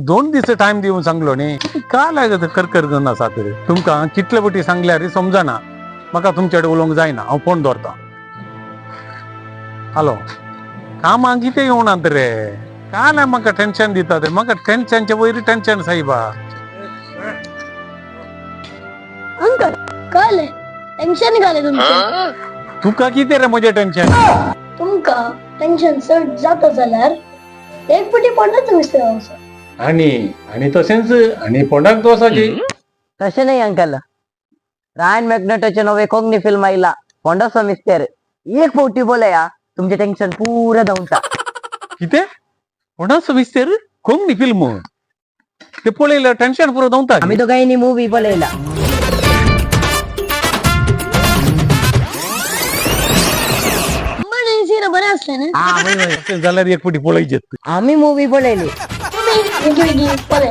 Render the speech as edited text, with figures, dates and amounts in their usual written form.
2 दीस time दिवन सांगलो न्ही का लागत करकर गन आसा तर तुमकां कितले बटी सांगल्यार समजना म्हाका तुमचे कडेन उलोवंक जायना हांव फोन दवरता हॅलो कामाक कितें येवनात रे काय म्हाका टेन्शन दिता ते म्हाका टेन्शनचे वयर टेन्शन साहिबा अंकल कळले टेन्शन घाले तुमचे तुका कितें रे म्हजें टेन्शन तुमका टेन्शन चड जाता जाल्यार एक पटी पडत विसरावंसो आणि तशेंच आणि पोंडाक दोसाची तशें नाही अंकल रायन मॅग्नेटाचे नवे कोंकणी फिल्म आयला फोंडासो मिस्तेर एक फावटी बोलया तुमचे टेन्शन पुरा धांवता कितें कोणाचो विस्तेर कोंकणी फिल्म ते पळयलं टेन्शन पुरो धांवता आम्ही दोघांनी मूवी बोलयला सीन बरे असले ना जाल्यार एक पटी पळयचेत आम्ही मूवी बोलयली तुम्ही पळे